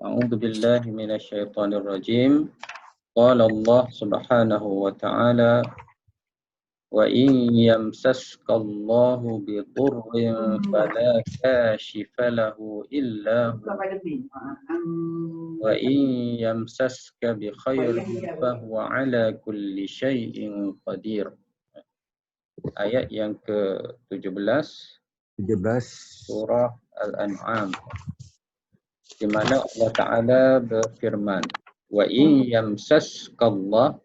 أعوذ بالله من الشيطان الرجيم. قال الله سبحانه وتعالى وإن يمسسك الله بضر فلا كاشف له إلا هو وإن يمسسك بخير فهو على كل شيء قدير. Ayat yang ke-17 surah Al-An'am, di mana Allah Ta'ala berfirman wa in yamsaskallah,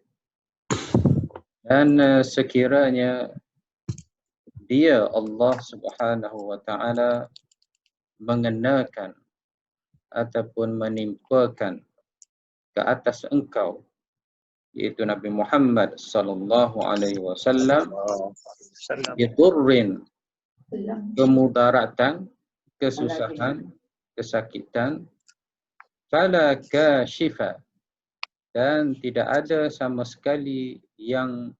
dan sekiranya dia Allah Subhanahu wa Ta'ala mengenakan ataupun menimpakan ke atas engkau, yaitu Nabi Muhammad sallallahu alaihi wasallam, bidurrin, kemudaratan, kesusahan, kesakitan, fala kashifa, dan tidak ada sama sekali yang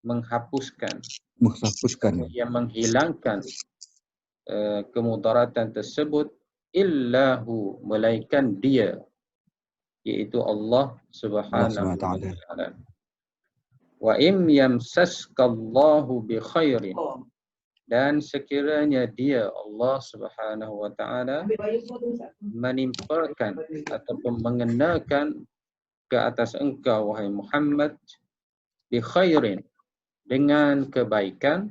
menghapuskan, yang menghilangkan kemudaratan tersebut, illahu, melainkan dia, yaitu Allah Subhanahu wa Ta'ala. Wa im yamsaskallahu bi khairin, dan sekiranya dia Allah Subhanahu wa Ta'ala menimpakan ataupun mengenakan ke atas engkau wahai Muhammad bi khairin, dengan kebaikan,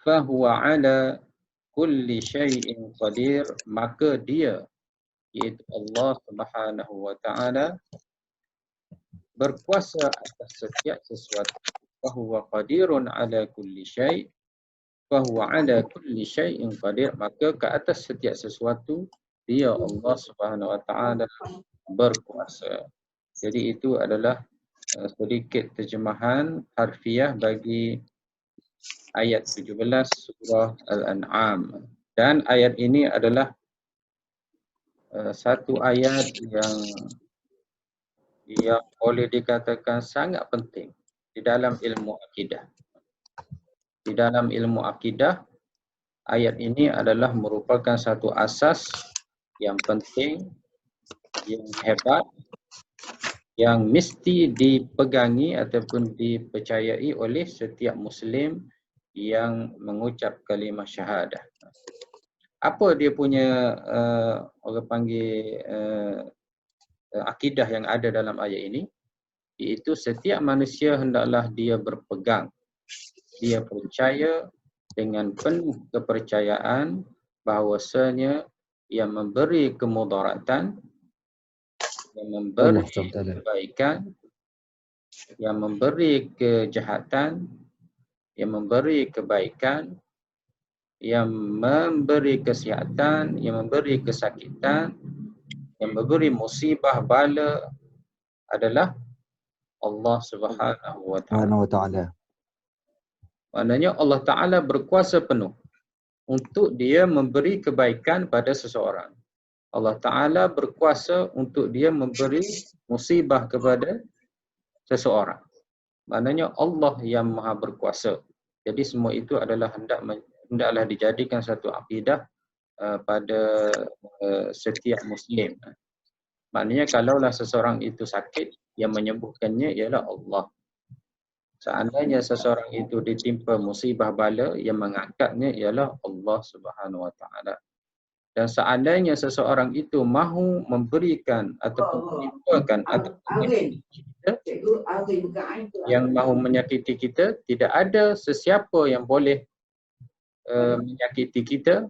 fahuwa ala kulli syai'in qadir, maka dia, yaitu Allah Subhanahu wa Ta'ala, berkuasa atas setiap sesuatu. Fahuwa qadirun ala kulli syai', fahuwa ala kulli syai'in qadir, maka ke atas setiap sesuatu dia Allah Subhanahu wa Ta'ala berkuasa. Jadi itu adalah sedikit terjemahan harfiah bagi ayat 17 surah Al-An'am. Dan ayat ini adalah satu ayat yang boleh dikatakan sangat penting di dalam ilmu akidah. Di dalam ilmu akidah, ayat ini adalah merupakan satu asas yang penting, yang hebat, yang mesti dipegangi ataupun dipercayai oleh setiap Muslim yang mengucap kalimah syahadah. Apa dia punya orang panggil akidah yang ada dalam ayat ini? Iaitu setiap manusia hendaklah dia berpegang, dia percaya dengan penuh kepercayaan bahawasanya yang memberi kemudaratan, yang memberi kebaikan, yang memberi kejahatan, yang memberi kebaikan, yang memberi kesihatan, yang memberi kesakitan, yang memberi musibah bala adalah Allah Subhanahu wa Ta'ala. Maknanya Allah Ta'ala berkuasa penuh untuk dia memberi kebaikan pada seseorang. Allah Ta'ala berkuasa untuk dia memberi musibah kepada seseorang. Maknanya Allah yang maha berkuasa. Jadi semua itu adalah hendaklah dijadikan satu akidah pada setiap Muslim. Maknanya kalaulah seseorang itu sakit, yang menyembuhkannya ialah Allah. Seandainya seseorang itu ditimpa musibah bala, yang mengangkatnya ialah Allah Subhanahu wa Ta'ala. Dan seandainya seseorang itu mahu memberikan ataupun menimpakan ataupun menyakiti kita, yang mahu menyakiti kita, tidak ada sesiapa yang boleh menyakiti kita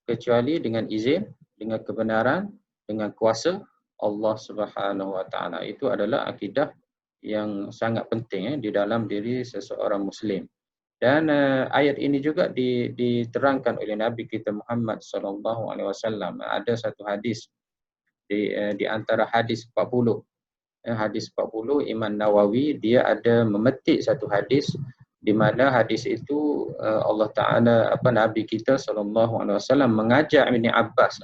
kecuali dengan izin, dengan kebenaran, dengan kuasa Allah Subhanahu wa Ta'ala. Itu adalah akidah yang sangat penting di dalam diri seseorang Muslim. Dan ayat ini juga diterangkan oleh Nabi kita Muhammad sallallahu alaihi wasallam. Ada satu hadis di antara hadis 40. Hadis 40 Imam Nawawi dia ada memetik satu hadis di mana hadis itu Allah Taala Nabi kita sallallahu alaihi wasallam mengajak Ibn Abbas,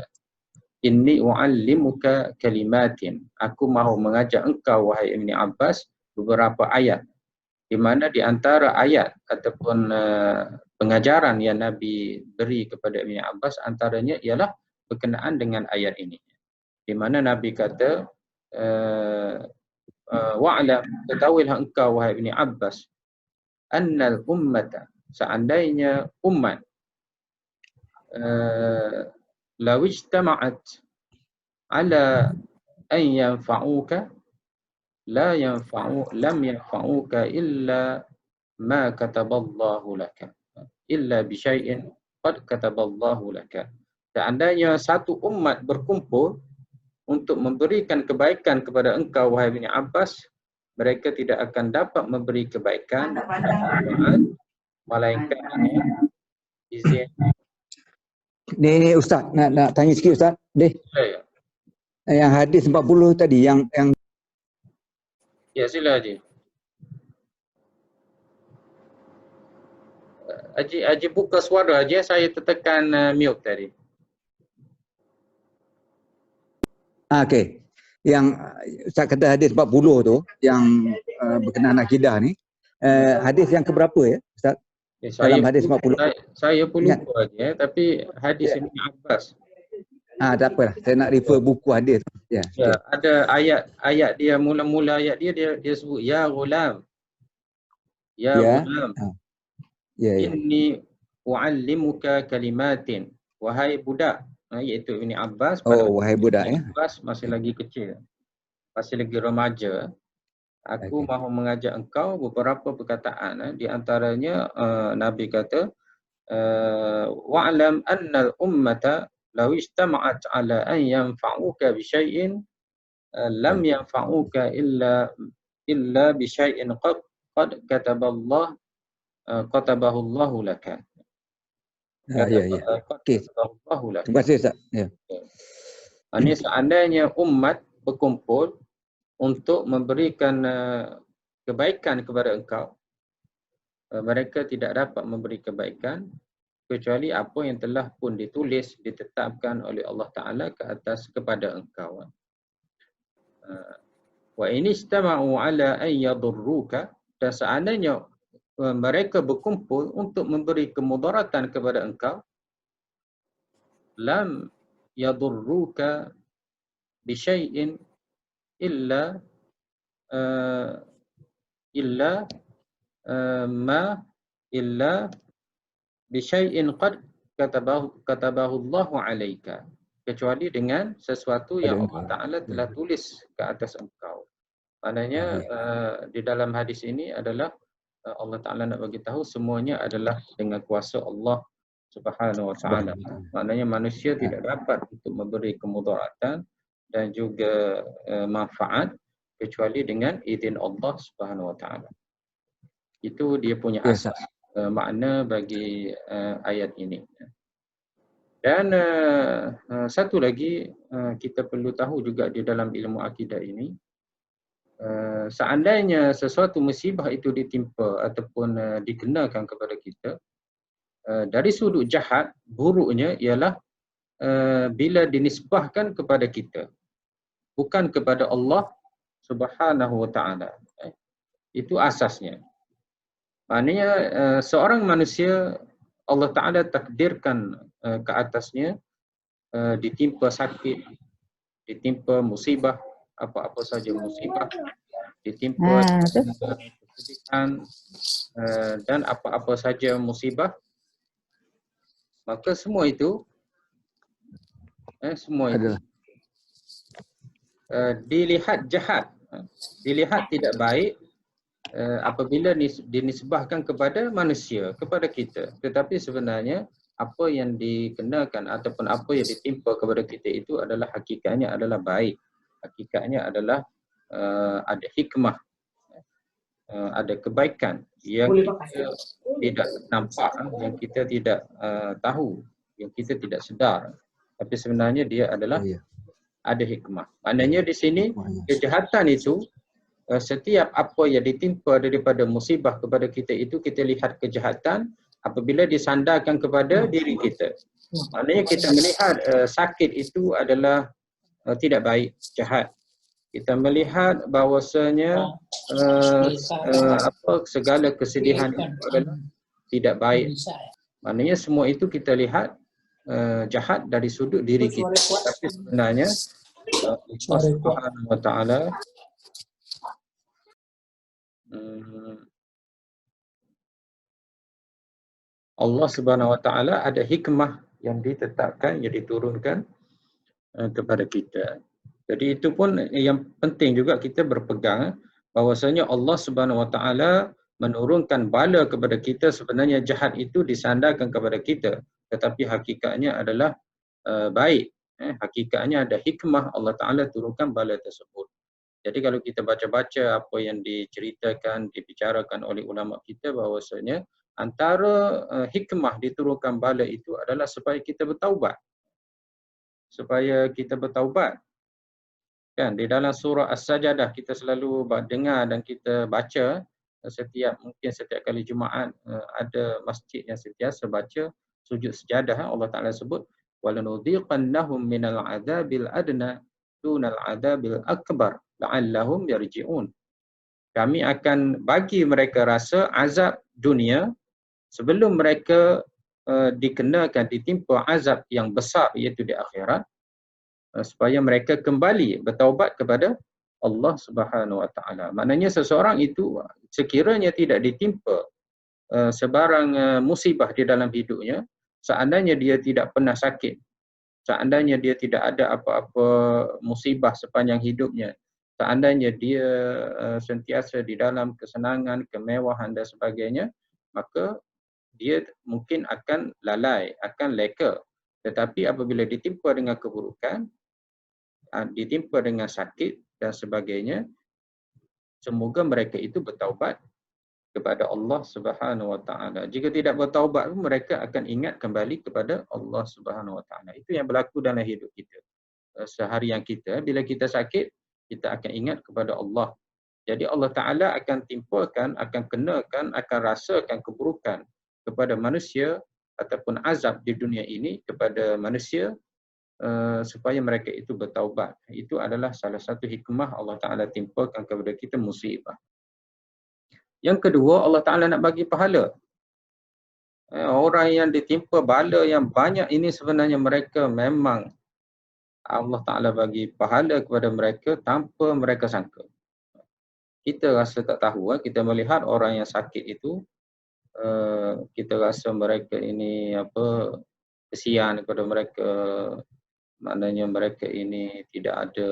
inni uallimuka kalimatin, aku mahu mengajak engkau wahai Ibn Abbas beberapa ayat, di mana di antara ayat ataupun pengajaran yang Nabi beri kepada Ibn Abbas antaranya ialah berkenaan dengan ayat ini. di mana Nabi kata wa'lam, ketahuilah engkau wahai Ibni Abbas, annal ummata, seandainya umat law ijtama'at ala an yanfa'uka lam yanfa'uka illa ma kataballahu laka illa bi syai'in qad kataballahu laka. Seandainya satu umat berkumpul untuk memberikan kebaikan kepada engkau wahai Ibn Abbas, mereka tidak akan dapat memberi kebaikan melainkan izin. Ni Ustaz, nak tanya sikit Ustaz. Ya. Yang hadis 40 tadi yang Ya, sila Haji. Haji buka suara Haji, saya tertekan mute tadi. okey. Yang Ustaz kata hadis 40 tu yang berkenaan akidah ni. Hadis yang keberapa ya Ustaz? Ya, Dalam hadis 40. Saya pun lupa Haji, tapi hadis Ibn Abbas. Tak apalah. Saya nak refer buku hadis tu. Ya. Ya, ada ayat dia, mula-mula ayat dia sebut ya ghulam. Ya ghulam. Ya. Inni u'allimuka kalimatin. Wahai budak, iaitu Ibn Abbas. Wahai budak ya. Abbas masih lagi kecil. Masih lagi remaja. Aku mahu mengajak engkau beberapa perkataan. Di antaranya Nabi kata wa'lam annal ummata law ijtama'at ala an yanfa'uka bi syai'in lam yanfa'uka illa bi syai'in qad katabahu Allahu laka. Ya. Okey. Terima kasih Ustaz. Ya. Ini seandainya umat berkumpul untuk memberikan kebaikan kepada engkau, mereka tidak dapat memberi kebaikan kecuali apa yang telah pun ditulis, ditetapkan oleh Allah Ta'ala ke atas kepada engkau. Wa in istama'u ala an yadurruka, dan seandainya mereka berkumpul untuk memberi kemudaratan kepada engkau, lam yadurruka bi syai'in illa bi syai'in qad katabahu Allahu 'alaika, kecuali dengan sesuatu yang Allah Ta'ala telah tulis ke atas engkau. Maknanya di dalam hadis ini adalah Allah Ta'ala nak bagi tahu semuanya adalah dengan kuasa Allah Subhanahu Wa Ta'ala. Maknanya manusia tidak dapat untuk memberi kemudaratan dan juga manfaat kecuali dengan izin Allah Subhanahu Wa Ta'ala. Itu dia punya asas makna bagi ayat ini. Dan satu lagi kita perlu tahu juga di dalam ilmu akidah ini, seandainya sesuatu musibah itu ditimpa ataupun dikenakan kepada kita, dari sudut jahat, buruknya ialah bila dinisbahkan kepada kita, bukan kepada Allah Subhanahu Wa Ta'ala. Itu asasnya. Maknanya seorang manusia Allah Ta'ala takdirkan ke atasnya ditimpa sakit, ditimpa musibah, apa-apa saja musibah, ditimpa kesedihan dan apa-apa saja musibah, maka semua itu dilihat jahat, dilihat tidak baik apabila dinisbahkan kepada manusia, kepada kita. Tetapi sebenarnya apa yang dikenakan ataupun apa yang ditimpa kepada kita itu adalah hakikatnya adalah baik. Hakikatnya adalah ada hikmah, ada kebaikan yang kita tidak nampak, yang kita tidak tahu, yang kita tidak sedar. Tapi sebenarnya dia adalah ada hikmah. Maknanya di sini kejahatan itu, setiap apa yang ditimpa daripada musibah kepada kita itu, kita lihat kejahatan apabila disandarkan kepada diri kita. Maknanya kita melihat sakit itu adalah tidak baik, jahat. Kita melihat bahawasanya segala kesedihan itu adalah tidak baik. Maknanya semua itu kita lihat jahat dari sudut diri kita. Tapi sebenarnya Allah Subhanahu wa taala Allah Subhanahu wa taala ada hikmah yang ditetapkan, yang diturunkan kepada kita. Jadi itu pun yang penting juga kita berpegang bahwasanya Allah Subhanahu wa taala menurunkan bala kepada kita, sebenarnya jahat itu disandarkan kepada kita, tetapi hakikatnya adalah baik. Hakikatnya ada hikmah Allah Taala turunkan bala tersebut. Jadi kalau kita baca-baca apa yang diceritakan, dibicarakan oleh ulama kita, bahwasanya antara hikmah diturunkan bala itu adalah supaya kita bertaubat. Supaya kita bertaubat. Kan di dalam surah As-Sajdah kita selalu dengar dan kita baca setiap kali Jumaat, ada masjid yang sentiasa baca sujud sejadah. Allah Taala sebut walanudhiqannahum minal adzabil adna dunal adzabil akbar la'allahum yarji'un. Kami akan bagi mereka rasa azab dunia sebelum mereka dikenakan, ditimpa azab yang besar, iaitu di akhirat, supaya mereka kembali bertaubat kepada Allah Subhanahu wa taala. Maknanya seseorang itu sekiranya tidak ditimpa sebarang musibah di dalam hidupnya, seandainya dia tidak pernah sakit, seandainya dia tidak ada apa-apa musibah sepanjang hidupnya, seandainya dia sentiasa di dalam kesenangan, kemewahan dan sebagainya, maka dia mungkin akan lalai, akan leka. Tetapi apabila ditimpa dengan keburukan, ditimpa dengan sakit dan sebagainya, semoga mereka itu bertaubat kepada Allah Subhanahu wa taala. Jika tidak bertaubat, mereka akan ingat kembali kepada Allah Subhanahu wa taala. Itu yang berlaku dalam hidup kita. Seharian kita, bila kita sakit, kita akan ingat kepada Allah. Jadi Allah Taala akan timpakan, akan kenakan, akan rasakan keburukan kepada manusia ataupun azab di dunia ini kepada manusia, supaya mereka itu bertaubat. Itu adalah salah satu hikmah Allah Ta'ala timpakan kepada kita musibah. Yang kedua, Allah Ta'ala nak bagi pahala. Orang yang ditimpa bala yang banyak ini sebenarnya mereka memang Allah Ta'ala bagi pahala kepada mereka tanpa mereka sangka. Kita rasa tak tahu, kita melihat orang yang sakit itu, kita rasa mereka ini kesian kepada mereka, maknanya mereka ini tidak ada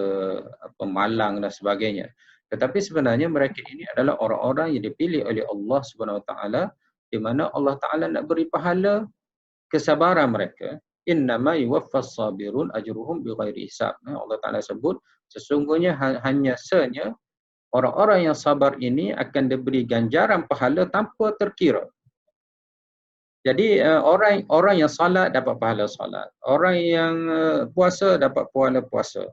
malang dan sebagainya. Tetapi sebenarnya mereka ini adalah orang-orang yang dipilih oleh Allah Subhanahu Wa Taala, di mana Allah Taala nak beri pahala kesabaran mereka. Innama yuwaffas sabirun ajruhum bighairi hisab. Allah Taala sebut sesungguhnya hanya sahaja orang-orang yang sabar ini akan diberi ganjaran pahala tanpa terkira. Jadi orang yang salat dapat pahala salat. Orang yang puasa dapat pahala puasa.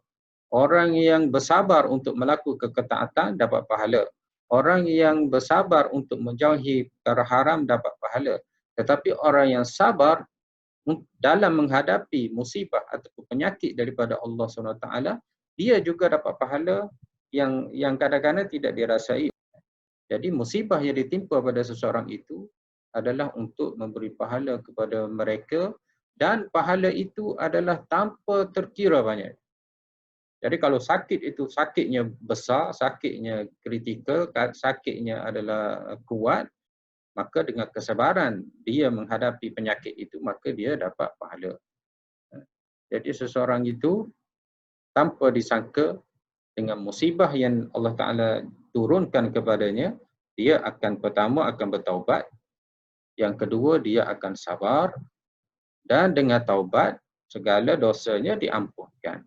Orang yang bersabar untuk melakukan ketaatan dapat pahala. Orang yang bersabar untuk menjauhi perkara haram dapat pahala. Tetapi orang yang sabar dalam menghadapi musibah atau penyakit daripada Allah SWT, dia juga dapat pahala yang kadang-kadang tidak dirasai. Jadi musibah yang ditimpa pada seseorang itu adalah untuk memberi pahala kepada mereka, dan pahala itu adalah tanpa terkira banyak. Jadi kalau sakit itu sakitnya besar, sakitnya kritikal, sakitnya adalah kuat, maka dengan kesabaran dia menghadapi penyakit itu, maka dia dapat pahala. Jadi seseorang itu tanpa disangka dengan musibah yang Allah Ta'ala turunkan kepadanya, dia akan pertama akan bertaubat, yang kedua dia akan sabar, dan dengan taubat segala dosanya diampunkan.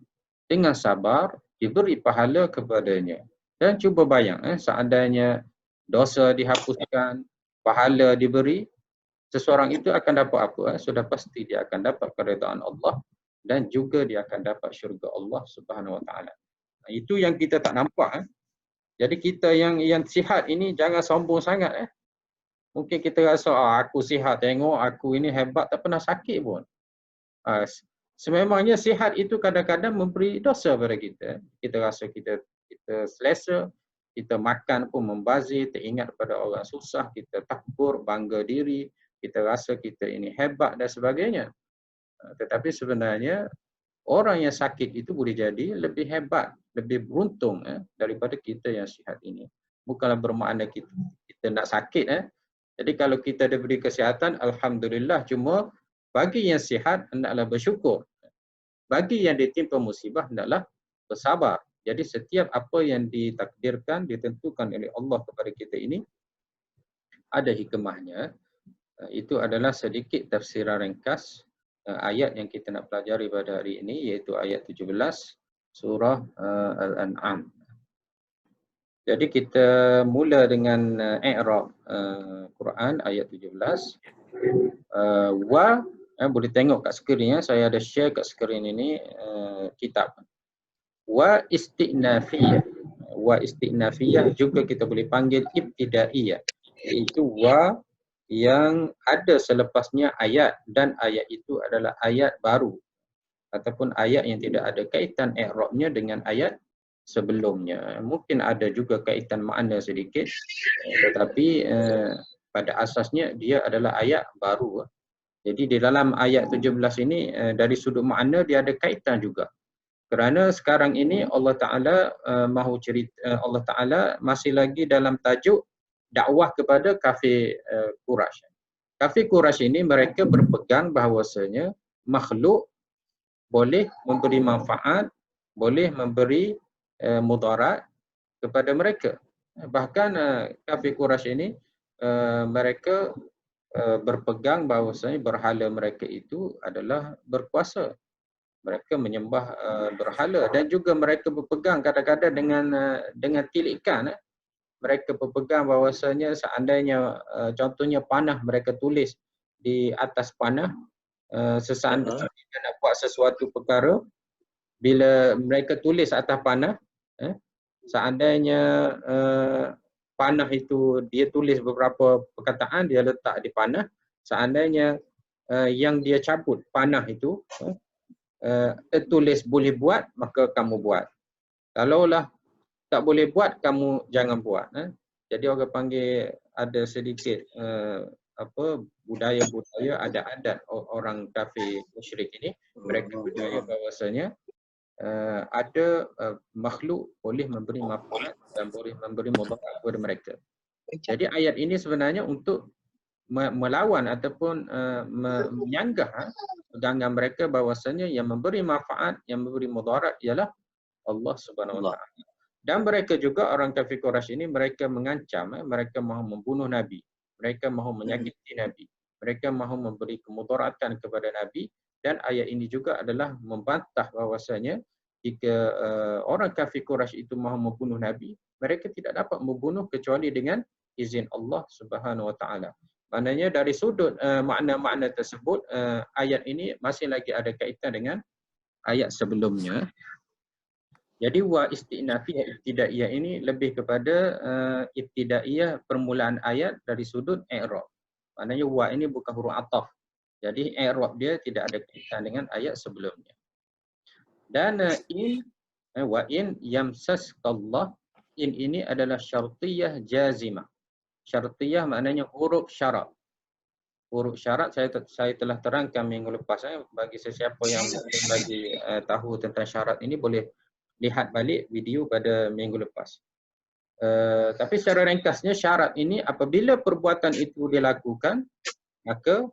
Dengan sabar diberi pahala kepadanya. Dan cuba bayang, seandainya dosa dihapuskan, pahala diberi, seseorang itu akan dapat apa? Sudah pasti dia akan dapat keridaan Allah, dan juga dia akan dapat syurga Allah Subhanahu Wa Taala. Itu yang kita tak nampak. Jadi kita yang sihat ini jangan sombong sangat. Mungkin kita rasa aku sihat, tengok aku ini hebat, tak pernah sakit pun. Sememangnya sihat itu kadang-kadang memberi dosa pada kita. Kita rasa kita selesa, kita makan pun membazir, teringat pada orang susah, kita takbur, bangga diri, kita rasa kita ini hebat dan sebagainya. Tetapi sebenarnya orang yang sakit itu boleh jadi lebih hebat, lebih beruntung daripada kita yang sihat ini. Bukanlah bermakna kita nak sakit. Jadi kalau kita diberi kesihatan, alhamdulillah. Cuma bagi yang sihat hendaklah bersyukur. Bagi yang ditimpa musibah hendaklah bersabar. Jadi setiap apa yang ditakdirkan, ditentukan oleh Allah kepada kita ini ada hikmahnya. Itu adalah sedikit tafsiran ringkas ayat yang kita nak pelajari pada hari ini, iaitu ayat 17 surah Al-An'am. Jadi kita mula dengan i'rab Quran ayat 17. Boleh tengok kat skrin ya, saya ada share kat skrin ini kitab. Wa isti'nafiyah. Wa isti'nafiyah juga kita boleh panggil ibtidaiyah. Iaitu wa yang ada selepasnya ayat, dan ayat itu adalah ayat baru ataupun ayat yang tidak ada kaitan i'rabnya dengan ayat sebelumnya. Mungkin ada juga kaitan makna sedikit, tetapi pada asasnya dia adalah ayat baru. Jadi di dalam ayat 17 ini dari sudut makna dia ada kaitan juga. Kerana sekarang ini Allah Ta'ala mahu cerita, Allah Ta'ala masih lagi dalam tajuk dakwah kepada kafir Quraisy. Kafir Quraisy ini mereka berpegang bahawasanya makhluk boleh memberi manfaat, boleh memberi mudarat kepada mereka. Bahkan kafir Quraisy ini mereka berpegang bahawasanya berhala mereka itu adalah berkuasa. Mereka menyembah berhala, dan juga mereka berpegang kadang-kadang dengan tilikan. Mereka berpegang bahawasanya seandainya contohnya panah, mereka tulis di atas panah seseandainya nak buat sesuatu perkara, bila mereka tulis atas panah, seandainya panah itu dia tulis beberapa perkataan, dia letak di panah, seandainya yang dia cabut panah itu tulis boleh buat, maka kamu buat. Kalaulah tak boleh buat, kamu jangan buat. Jadi orang panggil ada sedikit budaya-budaya, ada adat orang kafir musyrik ini. Mereka percaya bahawasanya ada makhluk boleh memberi manfaat dan boleh memberi mudarat kepada mereka. Jadi ayat ini sebenarnya untuk melawan ataupun menyanggah pegangan mereka bahawasanya yang memberi manfaat, yang memberi mudarat ialah Allah Subhanahu Wa Taala. Dan mereka juga orang kafir Quraisy ini mereka mengancam, mereka mahu membunuh Nabi, mereka mahu menyakiti Nabi, mereka mahu memberi kemudaratan kepada Nabi. Dan ayat ini juga adalah membantah bahawasanya jika orang kafir Quraisy itu mahu membunuh Nabi, mereka tidak dapat membunuh kecuali dengan izin Allah Subhanahu Wa Taala. Maknanya dari sudut makna-makna tersebut, ayat ini masih lagi ada kaitan dengan ayat sebelumnya. Jadi wa isti'nafiyah ibtidaiyah ini lebih kepada ibtidaiyah permulaan ayat dari sudut i'rab. Maknanya wa ini bukan huruf ataf. Jadi i'rab dia tidak ada kaitan dengan ayat sebelumnya. Dan wa in yamsaskallah, in ini adalah syartiyah jazimah. Syartiyah maknanya huruf syarat. Huruf syarat saya telah terangkan minggu lepas. Bagi sesiapa yang bagi tahu tentang syarat ini boleh lihat balik video pada minggu lepas. Tapi secara ringkasnya syarat ini apabila perbuatan itu dilakukan, maka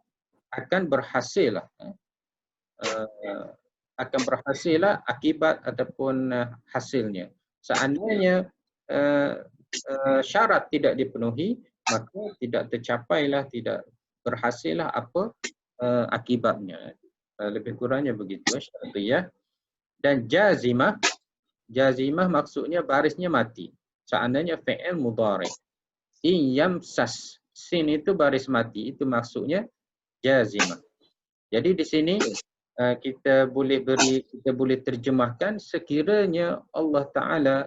akan berhasillah akibat ataupun hasilnya. Seandainya syarat tidak dipenuhi, maka tidak tercapailah, tidak berhasillah apa akibatnya. Lebih kurangnya begitu syartiyah. Dan jazimah, jazimah maksudnya barisnya mati. Seandainya fi'il mudhari. In yamsas, sin itu baris mati, itu maksudnya jazimah. Jadi di sini kita boleh terjemahkan sekiranya Allah Ta'ala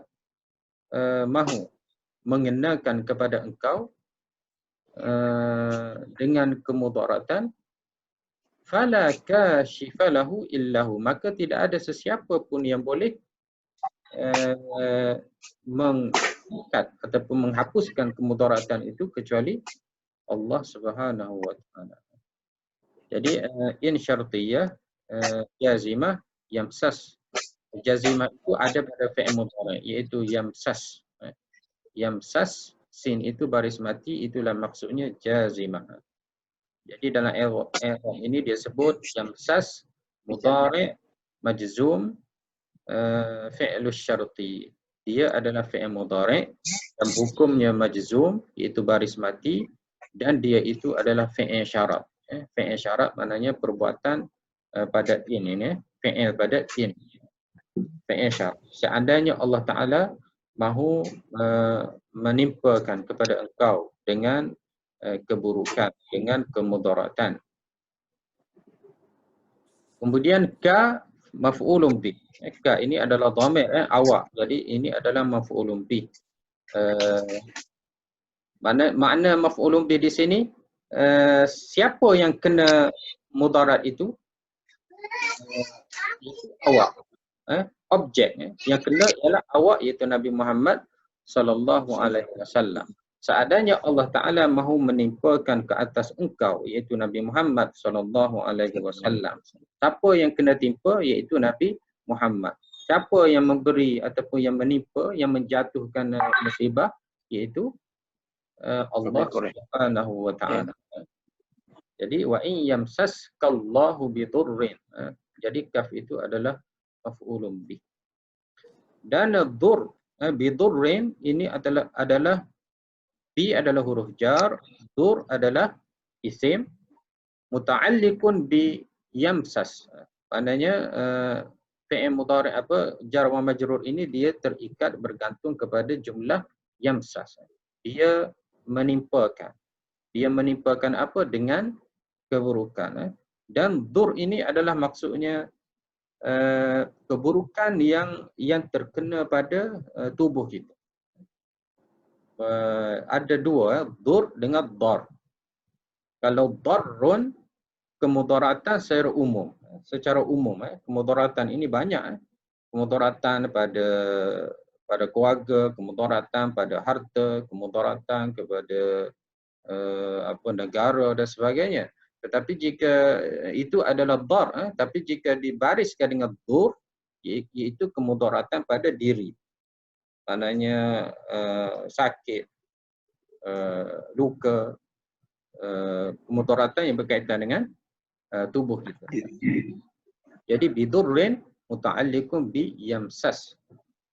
mahu mengenakan kepada engkau dengan kemudaratan, fala kashifa lahu illahu, maka tidak ada sesiapa pun yang boleh mengangkat ataupun menghapuskan kemudaratan itu kecuali Allah Subhanahu Wa Taala. Jadi in syartiyah jazimah Yamsas. Jazimah itu ada pada fi'il mudhari' iaitu yamsas. Yamsas, sin itu baris mati, itulah maksudnya jazimah. Jadi dalam i'rab ini dia sebut yamsas mudhari' majzum fi'lu syarti. Dia adalah fi'il mudhari' dan hukumnya majzum iaitu baris mati, dan dia itu adalah fi'il syarat. Fi'il syarat maknanya perbuatan pada in ini, fi'il pada in. Fi'il syarat. Seandainya Allah Ta'ala mahu menimpakan kepada engkau dengan keburukan, dengan kemudaratan. Kemudian ka maf'ulun bih. Ka ini adalah dhamir awak. Jadi ini adalah maf'ulun bih. Makna maf'ulun bih di sini siapa yang kena mudarat itu? Awak. Objek yang kena ialah awak, iaitu Nabi Muhammad sallallahu alaihi wasallam. Seadanya Allah Taala mahu menimpakan ke atas engkau, iaitu Nabi Muhammad sallallahu alaihi wasallam. Siapa yang kena timpa iaitu Nabi Muhammad. Siapa yang memberi ataupun yang menimpa, yang menjatuhkan musibah iaitu Allah Subhanahu wa taala. Jadi wa in yamsaskallahu bidurrin. Jadi kaf itu adalah maf'ulun bih. Dan dur bidurrin ini adalah bi adalah huruf jar, dur adalah isim muta'alliqun bi yamsas. Maknanya fi'il mudhari' jar wa majrur ini dia terikat bergantung kepada jumlah yamsas. Dia menimpakan. Dia menimpakan apa? Dengan keburukan. Dan dur ini adalah maksudnya keburukan yang terkena pada tubuh kita. Ada dua, dur dengan dar. Kalau darrun, kemudaratan secara umum. Secara umum, kemudaratan ini banyak. Kemudaratan pada keluarga, kemudaratan pada harta, kemudaratan kepada negara dan sebagainya. Tetapi jika itu adalah dar, tapi jika dibariskan dengan dur, iaitu kemudaratan pada diri. Maknanya sakit, luka, kemudaratan yang berkaitan dengan tubuh kita. Jadi bidurrin muta'alliqun bi yamsas.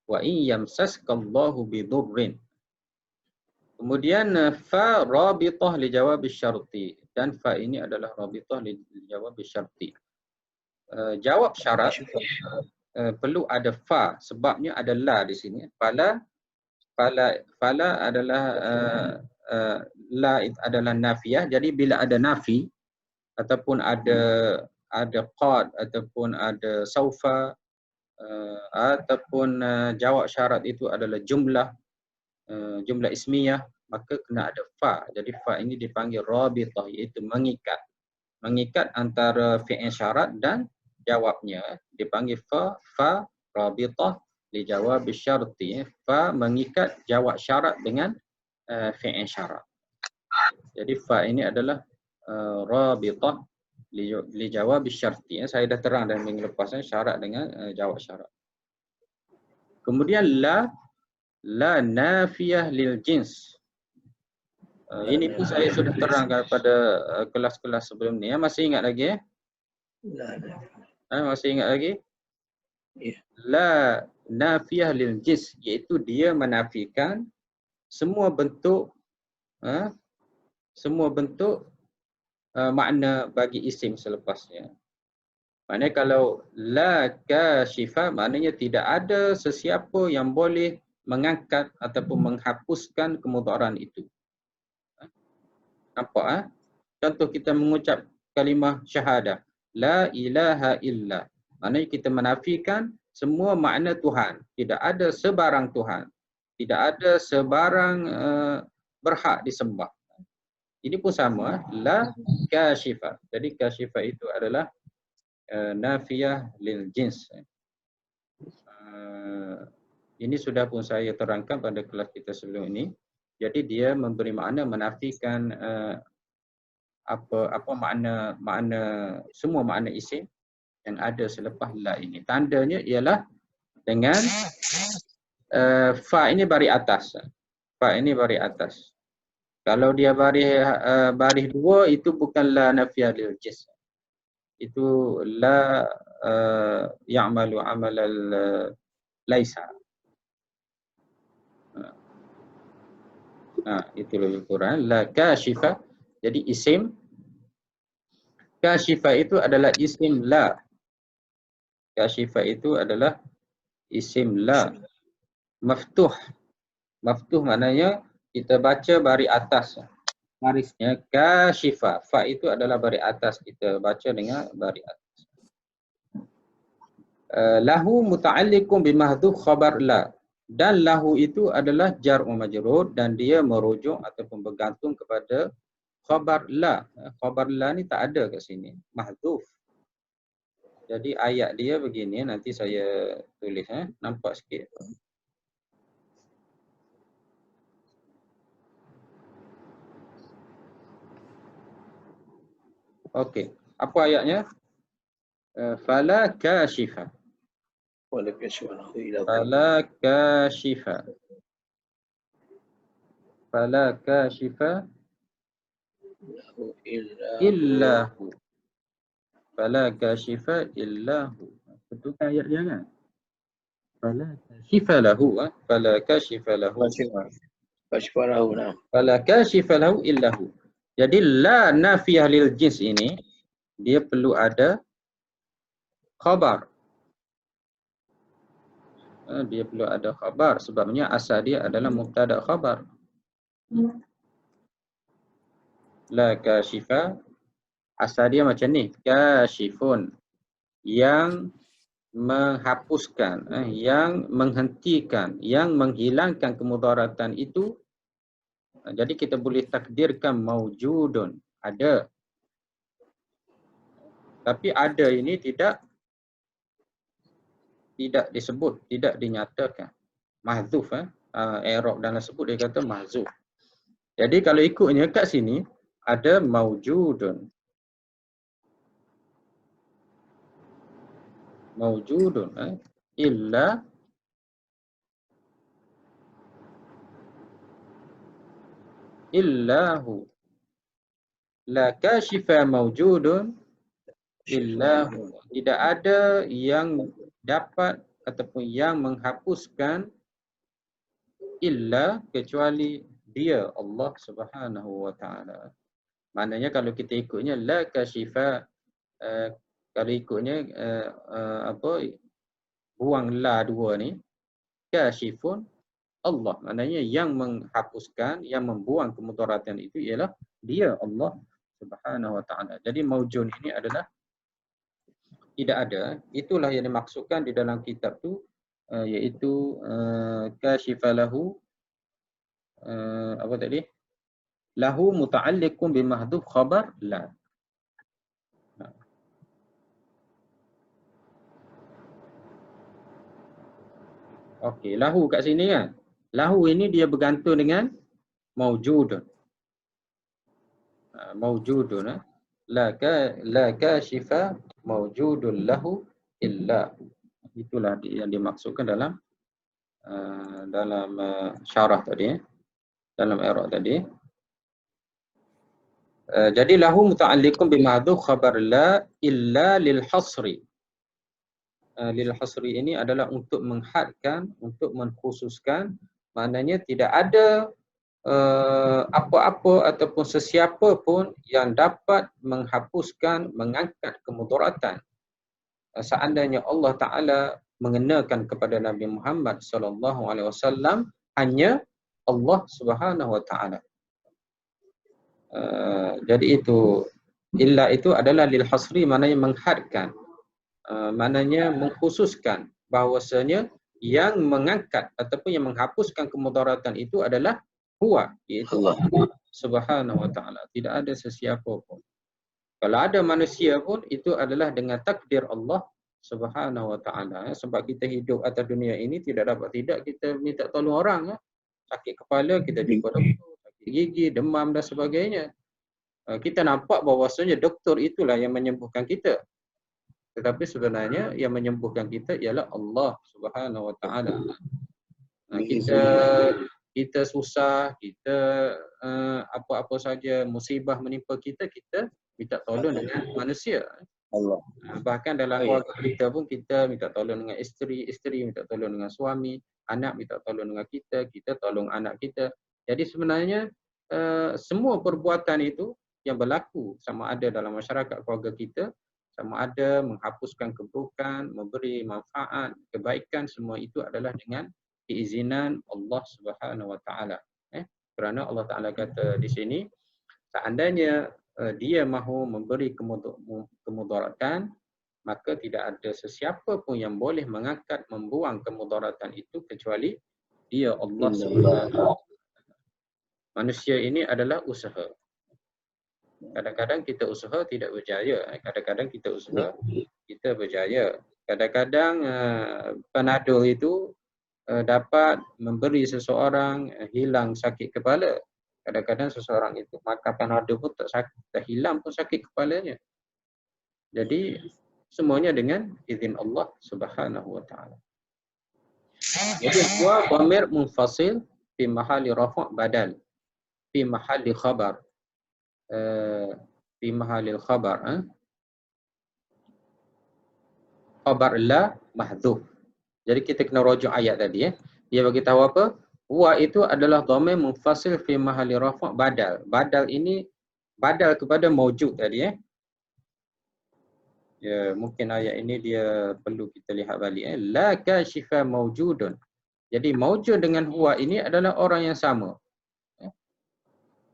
Wa in yamsaskallahu bidurrin. Kemudian fa rabithah li jawab syarti, dan fa ini adalah rabithah li jawab syarti. Jawab syarat perlu ada fa, sebabnya ada la di sini. Fala adalah la adalah nafiyah. Jadi bila ada nafi ataupun ada qad ataupun ada saufa ataupun jawab syarat itu adalah jumlah ismiyah, maka kena ada fa. Jadi fa ini dipanggil rabithah, iaitu mengikat. Mengikat antara fi'il syarat dan jawabnya. Dipanggil fa rabithah li jawab syarti. Fa mengikat jawab syarat dengan fi'il syarat. Jadi fa ini adalah rabithah li jawab syarti. Saya dah terang dalam minggu lepas, syarat dengan jawab syarat. Kemudian la nafiyah lil jins. Ini pun saya sudah terangkan pada kelas-kelas sebelum ni. Masih ingat lagi? Masih ingat lagi? La nafiyah lil jins, iaitu dia menafikan semua bentuk makna bagi isim selepasnya. Maknanya kalau la kashifa, maknanya tidak ada sesiapa yang boleh mengangkat ataupun menghapuskan kemudaran itu. Nampak? Contoh kita mengucap kalimah syahadah, la ilaha illa. Maknanya kita menafikan semua makna Tuhan. Tidak ada sebarang Tuhan. Tidak ada sebarang berhak disembah. Ini pun sama, la kashifa. Jadi kashifa itu adalah nafiyah lil jins. Ini sudah pun saya terangkan pada kelas kita sebelum ini. Jadi dia memberi makna menafikan apa makna semua makna isim yang ada selepas la ini. Tandanya ialah dengan fa ini baris atas. Fa ini baris atas. Kalau dia baris dua, itu bukan la nafiyah lil jins. Itu la ya'malu amalal laisa. Itu lebih kurang. La kashifa. Jadi isim. Kashifa itu adalah isim la. Kashifa itu adalah isim la. Maftuh. Maftuh maknanya kita baca baris atas. Barisnya kashifa. Fa itu adalah baris atas. Kita baca dengan baris atas. Lahu muta'alliqun bimahdhuf khabar la. Dan lahu itu adalah jar wa majrur dan dia merujuk ataupun bergantung kepada khabar la. Khabar la ni tak ada kat sini. Mahdhuf. Jadi ayat dia begini, nanti saya tulis. Nampak sikit. Okey. Apa ayatnya? Fala kashifa. Fala kashifa. Fala kashifa illahu. Fala kashifa illahu. Betul kan ayat dia kan? Fala kashifa lahu. Fala kashifa lahu. Kashifa lahu. Fala kashifa lahu illahu. Jadi la nafiyah lil jins ini dia perlu ada khabar. Dia perlu ada khabar sebabnya asal dia adalah mubtada khabar. La kashifa asal dia macam ni, kashifun, yang menghapuskan, yang menghentikan, yang menghilangkan kemudaratan itu. Jadi kita boleh takdirkan maujudun, ada. Tapi ada ini tidak disebut, tidak dinyatakan. Mahzuf, i'rab dalam sebut dia kata mahzuf. Jadi kalau ikutnya kat sini ada maujudun. Maujudun, illa illahu. La kashifa maujudun illahu. Tidak ada yang dapat ataupun yang menghapuskan illa kecuali dia, Allah Subhanahu wa taala. Maknanya kalau kita ikutnya la kashifa, kalau ikutnya buang la dua ni, kashifun Allah. Maknanya yang menghapuskan, yang membuang kemudaratan itu ialah dia, Allah Subhanahu wa taala. Jadi maujud ini adalah tidak ada. Itulah yang dimaksudkan di dalam kitab tu, iaitu kashifalahu, apa tadi? Lahu muta'alliqun bimahdhuf khabar la. Okey, lahu kat sini kan. Lahu ini dia bergantung dengan maujudun. Maujudun. La kashifa maujudun lahu illa. Itulah yang dimaksudkan dalam syarah tadi, dalam i'rab tadi. Jadi lahu muta'alliqun bimahdhuf khabar la illa lil hasri. Lil hasri ini adalah untuk menghadkan, untuk mengkhususkan, maknanya tidak ada apa-apa ataupun sesiapa pun yang dapat menghapuskan, mengangkat kemudaratan. Seandainya Allah Ta'ala mengenakan kepada Nabi Muhammad SAW, hanya Allah Subhanahu Wa Ta'ala. Jadi itu, illa itu adalah lil hasri, maknanya menghadkan. Maknanya mengkhususkan bahawasanya yang mengangkat ataupun yang menghapuskan kemudaratan itu adalah huwa, iaitu Allah Subhanahu wa taala. Tidak ada sesiapa pun. Kalau ada manusia pun itu adalah dengan takdir Allah Subhanahu wa taala. Sebab kita hidup atas dunia ini tidak kita minta tolong orang. Sakit kepala kita jumpa doktor, sakit gigi, demam dan sebagainya. Kita nampak bahawasanya doktor itulah yang menyembuhkan kita. Tetapi sebenarnya yang menyembuhkan kita ialah Allah Subhanahu Wa Taala. Kita susah, kita apa-apa saja musibah menimpa kita, kita minta tolong dengan manusia. Allah. Bahkan dalam keluarga kita pun kita minta tolong dengan isteri, isteri minta tolong dengan suami, anak minta tolong dengan kita, kita tolong anak kita. Jadi sebenarnya semua perbuatan itu yang berlaku sama ada dalam masyarakat keluarga kita, sama ada menghapuskan keburukan, memberi manfaat, kebaikan, semua itu adalah dengan keizinan Allah Subhanahu Wa Taala. Kerana Allah Taala kata di sini, seandainya dia mahu memberi kemudaratan, maka tidak ada sesiapa pun yang boleh mengangkat, membuang kemudaratan itu kecuali dia Allah Subhanahu. Manusia ini adalah usaha. Kadang-kadang kita usaha tidak berjaya, kadang-kadang kita usaha kita berjaya. Kadang-kadang panadol itu dapat memberi seseorang hilang sakit kepala. Kadang-kadang seseorang itu makan panadol pun tak hilang pun sakit kepalanya. Jadi semuanya dengan izin Allah Subhanahu Wa Taala. Jadi huwa dhamir munfasil fi mahalli rafa' badal, fi mahalli khabar, fi mahalli khabar, khabar la mahdhuf. Jadi kita kena rujuk ayat tadi. Dia bagi tahu apa? Huwa itu adalah dhamir munfasil fi mahalli rafa' badal. Badal ini badal kepada maujud tadi. Ya, mungkin ayat ini dia perlu kita lihat balik. La kashifa maujudun. Jadi maujud dengan huwa ini adalah orang yang sama.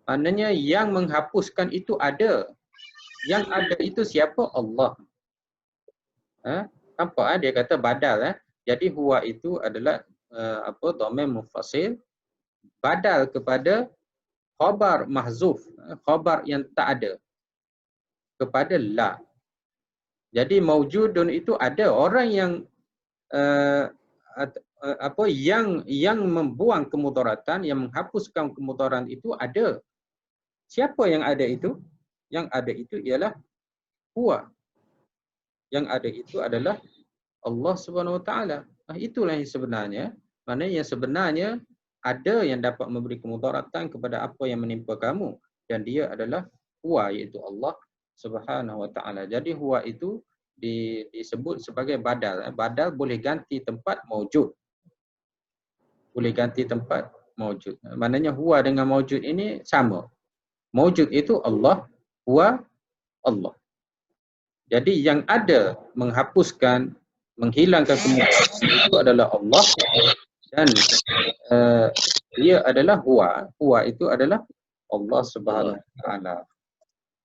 Maknanya yang menghapuskan itu ada. Yang ada itu siapa? Allah. Nampak dia kata badal. Jadi huwa itu adalah dhamir munfasil badal kepada khabar mahzuf, khabar yang tak ada, kepada la. Jadi maujudun itu ada orang yang yang membuang kemudaratan, yang menghapuskan kemudaratan itu ada. Siapa yang ada itu? Yang ada itu ialah huwa. Yang ada itu adalah Allah Subhanahu Wa Taala. Itulah yang sebenarnya. Maknanya yang sebenarnya ada yang dapat memberi kemudaratan kepada apa yang menimpa kamu, dan dia adalah huwa, iaitu Allah Subhanahu Wa Taala. Jadi huwa itu disebut sebagai badal. Badal boleh ganti tempat maujud. Boleh ganti tempat maujud. Maknanya huwa dengan maujud ini sama. Maujud itu Allah, huwa Allah. Jadi yang ada menghapuskan, menghilangkan kemudaratan itu adalah Allah, dan dia adalah huwa. Huwa itu adalah Allah Subhanahu Wa Taala.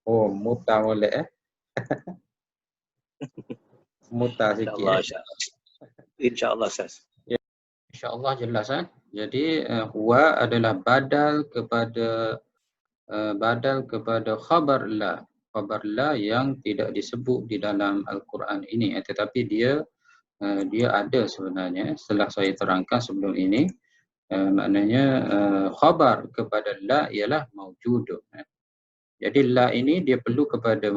Oh, muta boleh muta sikit. InsyaAllah Ustaz. Ya, InsyaAllah jelas. Jadi huwa adalah badal kepada khabar la. Khabar la yang tidak disebut di dalam Al-Quran ini. Tetapi dia ada sebenarnya. Setelah saya terangkan sebelum ini, maknanya khabar kepada la ialah maujudun. Jadi la ini dia perlu kepada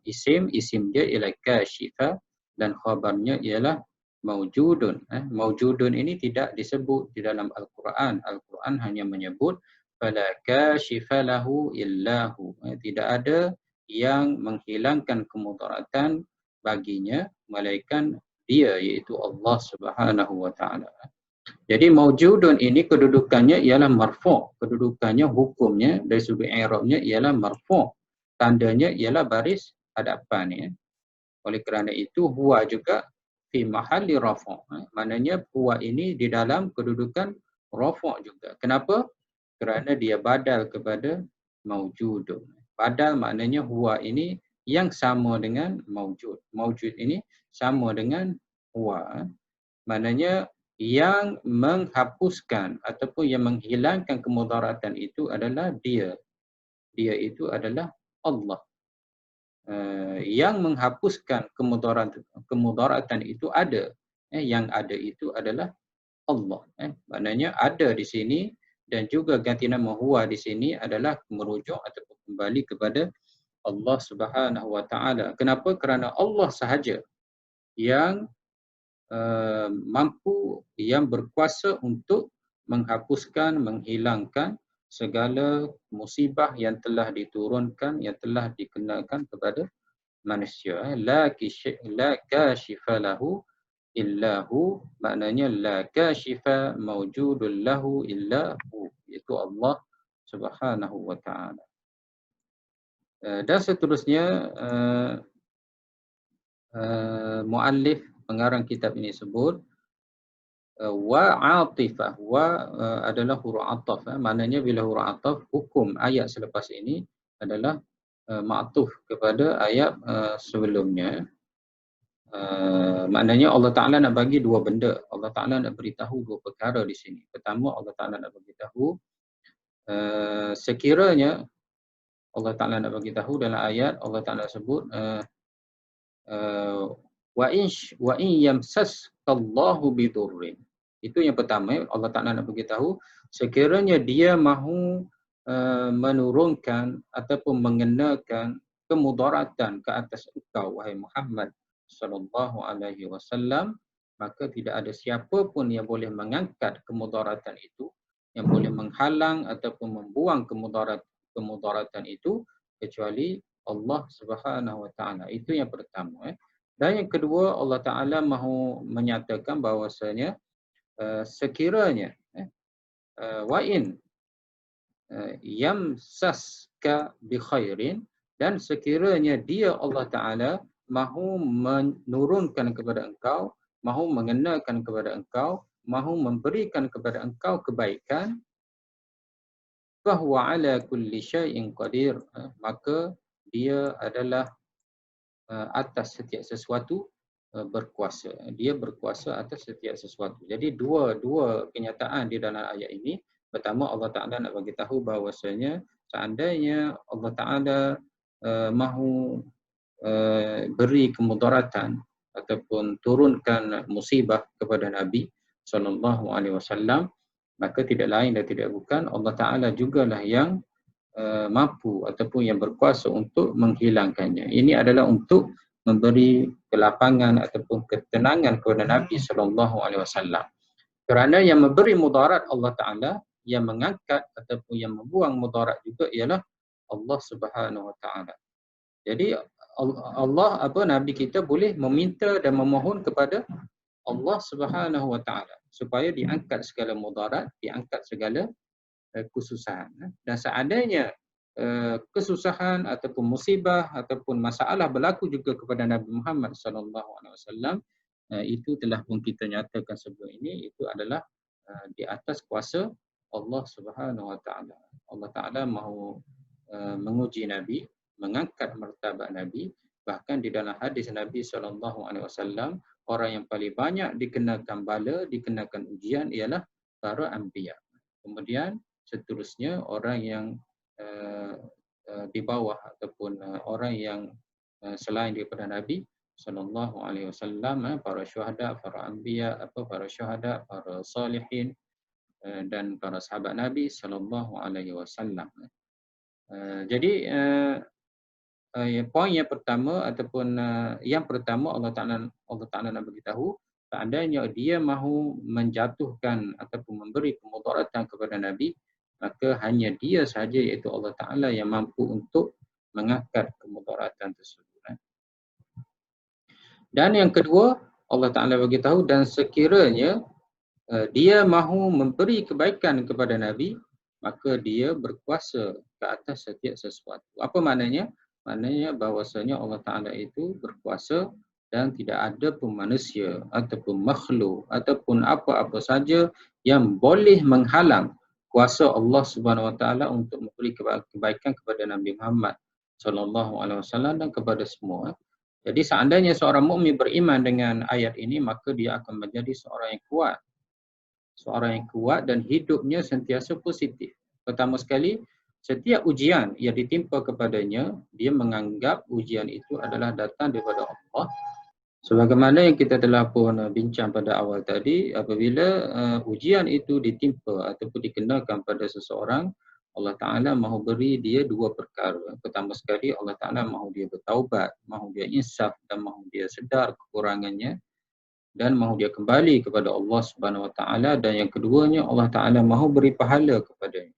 isim dia ialah kashifa, dan khabarnya ialah maujudun. Maujudun ini tidak disebut di dalam Al-Quran. Al-Quran hanya menyebut fala kashifa lahu illahu. Tidak ada yang menghilangkan kemudaratan baginya melainkan dia, iaitu Allah Subhanahu Wa Taala. Jadi maujudun ini kedudukannya ialah marfu', kedudukannya hukumnya dari sudut i'rabnya ialah marfu', tandanya ialah baris hadapan. Oleh kerana itu huwa juga fi mahalli rafa'. Maknanya huwa ini di dalam kedudukan rafa' juga. Kenapa? Kerana dia badal kepada maujudun. Badal maknanya huwa ini yang sama dengan maujud. Maujud ini sama dengan huwa. Maknanya yang menghapuskan ataupun yang menghilangkan kemudaratan itu adalah dia. Dia itu adalah Allah. Yang menghapuskan kemudaratan itu ada. Yang ada itu adalah Allah. Maknanya ada di sini, dan juga ganti nama huwa di sini adalah merujuk ataupun kembali kepada Allah Subhanahu wa taala. Kenapa? Kerana Allah sahaja yang mampu, yang berkuasa untuk menghapuskan, menghilangkan segala musibah yang telah diturunkan, yang telah dikenakan kepada manusia. La kashifa lahu illa hu, maknanya la kashifa mawjudun lahu illa hu, iaitu Allah Subhanahu wa taala. Dan seterusnya muallif pengarang kitab ini sebut wa atifah, adalah huruf ataf, maknanya bila huruf ataf, hukum ayat selepas ini adalah ma'tuf kepada ayat sebelumnya. Maknanya Allah Ta'ala nak bagi dua benda. Allah Ta'ala nak beritahu dua perkara di sini. Pertama, Allah Ta'ala nak beritahu sekiranya Allah Ta'ala nak beritahu dalam ayat, Allah Ta'ala sebut wa in yamsaskallahu bidurrin. Itu yang pertama, Allah Ta'ala nak beritahu sekiranya dia mahu menurunkan ataupun mengenakan kemudaratan ke atas engkau, wahai Muhammad sallallahu alaihi wasallam, maka tidak ada siapa pun yang boleh mengangkat kemudaratan itu, yang boleh menghalang ataupun membuang kemudaratan itu kecuali Allah Subhanahu wa taala. Itu yang pertama. Dan yang kedua, Allah Taala mahu menyatakan bahawasanya sekiranya wa in yamsaska bi khairin, dan sekiranya dia Allah Taala mahu menurunkan kepada engkau, mahu mengenakan kepada engkau, mahu memberikan kepada engkau kebaikan, fahuwa ala kulli syai'in qadir, maka dia adalah atas setiap sesuatu berkuasa. Dia berkuasa atas setiap sesuatu. Jadi dua kenyataan di dalam ayat ini. Pertama, Allah Ta'ala nak bagi tahu bahawasanya seandainya Allah Ta'ala mahu beri kemudaratan ataupun turunkan musibah kepada Nabi SAW, maka tidak lain dan tidak bukan Allah Ta'ala jugalah yang mampu ataupun yang berkuasa untuk menghilangkannya. Ini adalah untuk memberi kelapangan ataupun ketenangan kepada Nabi SAW. Kerana yang memberi mudarat Allah Ta'ala, yang mengangkat ataupun yang membuang mudarat juga ialah Allah Subhanahu Wa Ta'ala. Jadi Allah, Nabi kita boleh meminta dan memohon kepada Allah Subhanahu Wa Ta'ala supaya diangkat segala mudarat, diangkat segala kesusahan. Dan seandainya kesusahan ataupun musibah ataupun masalah berlaku juga kepada Nabi Muhammad SAW, itu telah pun kita nyatakan sebelum ini, itu adalah di atas kuasa Allah Subhanahu Wa Ta'ala. Allah Ta'ala mahu menguji Nabi, mengangkat martabat Nabi. Bahkan di dalam hadis Nabi SAW, orang yang paling banyak dikenakan bala, dikenakan ujian ialah para anbiya. Kemudian seterusnya orang yang di bawah ataupun orang yang selain daripada Nabi SAW, para syuhada, para anbiya, para syuhada, para salihin, dan para sahabat Nabi SAW. Jadi poin yang pertama ataupun yang pertama, Allah Ta'ala nak beritahu seandainya dia mahu menjatuhkan ataupun memberi kemudaratan kepada Nabi, maka hanya dia sahaja, iaitu Allah Ta'ala, yang mampu untuk mengangkat kemudaratan tersebut. Dan yang kedua, Allah Ta'ala beritahu, dan sekiranya dia mahu memberi kebaikan kepada Nabi, maka dia berkuasa ke atas setiap sesuatu. Apa maknanya? Maknanya bahawasanya Allah Ta'ala itu berkuasa dan tidak ada pun manusia ataupun makhluk ataupun apa-apa saja yang boleh menghalang kuasa Allah Subhanahu Wa Ta'ala untuk memberi kebaikan kepada Nabi Muhammad SAW dan kepada semua. Jadi seandainya seorang mukmin beriman dengan ayat ini, maka dia akan menjadi seorang yang kuat. Seorang yang kuat dan hidupnya sentiasa positif. Pertama sekali, setiap ujian yang ditimpa kepadanya, dia menganggap ujian itu adalah datang daripada Allah. Sebagaimana yang kita telah pun bincang pada awal tadi, apabila ujian itu ditimpa ataupun dikenakan pada seseorang, Allah Ta'ala mahu beri dia dua perkara. Pertama sekali Allah Ta'ala mahu dia bertaubat, mahu dia insaf dan mahu dia sedar kekurangannya dan mahu dia kembali kepada Allah Subhanahu Wa Ta'ala, dan yang keduanya Allah Ta'ala mahu beri pahala kepadanya.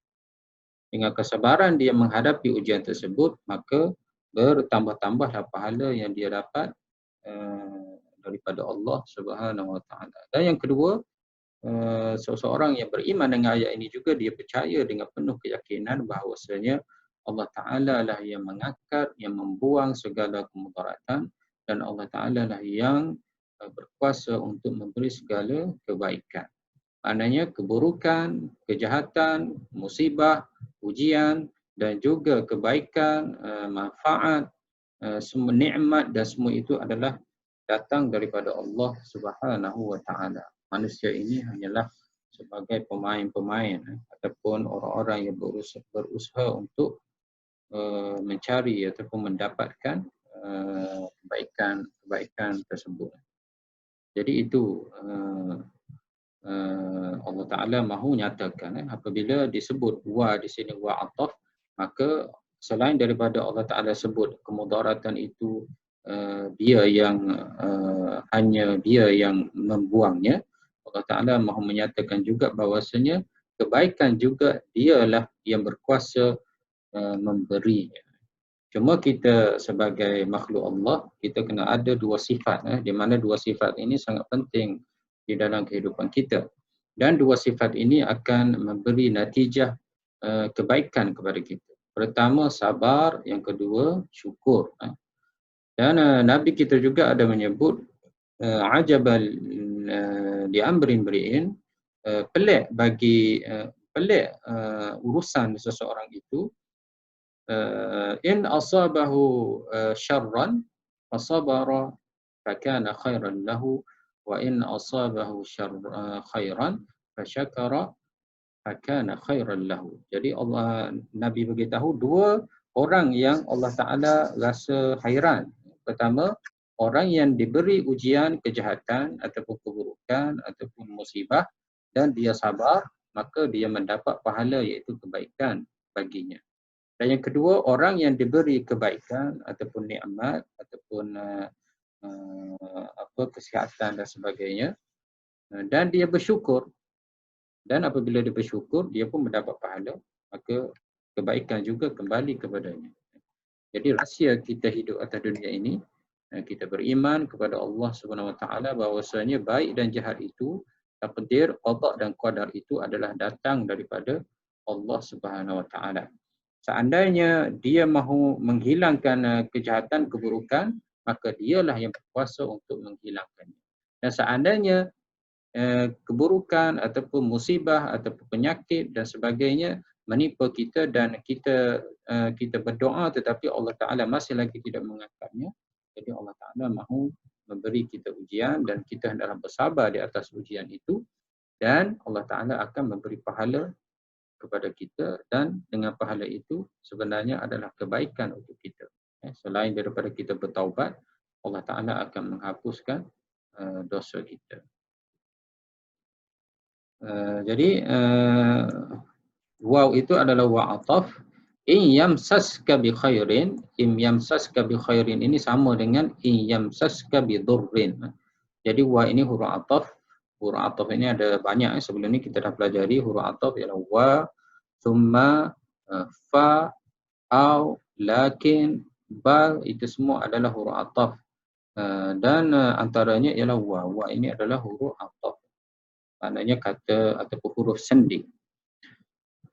Dengan kesabaran dia menghadapi ujian tersebut, maka bertambah-tambahlah pahala yang dia dapat daripada Allah Subhanahu Wa Ta'ala. Dan yang kedua, seseorang yang beriman dengan ayat ini juga dia percaya dengan penuh keyakinan bahawasanya Allah Ta'ala lah yang mengangkat, yang membuang segala kemudaratan, dan Allah Ta'ala lah yang berkuasa untuk memberi segala kebaikan. Maknanya keburukan, kejahatan, musibah, ujian dan juga kebaikan, manfaat, semua nikmat dan semua itu adalah datang daripada Allah Subhanahu Wa Ta'ala. Manusia ini hanyalah sebagai pemain-pemain ataupun orang-orang yang berusaha untuk mencari ataupun mendapatkan kebaikan tersebut. Jadi itu Allah Ta'ala mahu nyatakan apabila disebut wa di sini wa ataf, maka selain daripada Allah Ta'ala sebut kemudaratan itu dia yang hanya dia yang membuangnya, Allah Ta'ala mahu menyatakan juga bahawasanya kebaikan juga dialah yang berkuasa memberinya. Cuma kita sebagai makhluk Allah, kita kena ada dua sifat, di mana dua sifat ini sangat penting di dalam kehidupan kita. Dan dua sifat ini akan memberi natijah kebaikan kepada kita. Pertama sabar, yang kedua syukur. Dan Nabi kita juga ada menyebut ajabal li amrin mri'in, pelik bagi urusan seseorang itu. In asabahu syarran fasabara fakana khairan lahu, wa in asabahu khairan fasyakara fakana khairan lahu. Jadi Nabi beritahu dua orang yang Allah Ta'ala rasa hairan. Pertama, orang yang diberi ujian kejahatan ataupun keburukan ataupun musibah dan dia sabar, maka dia mendapat pahala iaitu kebaikan baginya. Dan yang kedua, orang yang diberi kebaikan ataupun nikmat ataupun kesihatan dan sebagainya, dan dia bersyukur, dan apabila dia bersyukur dia pun mendapat pahala, maka kebaikan juga kembali kepadanya. Jadi rahsia kita hidup atas dunia ini, kita beriman kepada Allah Subhanahu Wa Ta'ala bahawasanya baik dan jahat itu, takdir, qada dan qadar itu adalah datang daripada Allah Subhanahu Wa Ta'ala. Seandainya dia mahu menghilangkan kejahatan, keburukan, maka dialah yang berkuasa untuk menghilangkannya. Dan seandainya keburukan ataupun musibah ataupun penyakit dan sebagainya menimpa kita dan kita berdoa tetapi Allah Ta'ala masih lagi tidak mengangkatnya, jadi Allah Ta'ala mahu memberi kita ujian dan kita hendaklah bersabar di atas ujian itu, dan Allah Ta'ala akan memberi pahala kepada kita, dan dengan pahala itu sebenarnya adalah kebaikan untuk kita. Selain daripada kita bertaubat, Allah Ta'ala akan menghapuskan dosa kita. Jadi waw itu adalah wa'ataf. In yamsaska bi khairin, in yamsaska bi khairin ini sama dengan in yamsaska bi dhurrin. Jadi wa ini huruf ataf. Huruf ataf ini ada banyak. Sebelum ini kita dah pelajari huruf ataf ialah wa, thumma, fa, au, lakin, bal, itu semua adalah huruf ataf. Dan antaranya ialah wa. Wa ini adalah huruf ataf. Maknanya kata ataupun huruf sendi.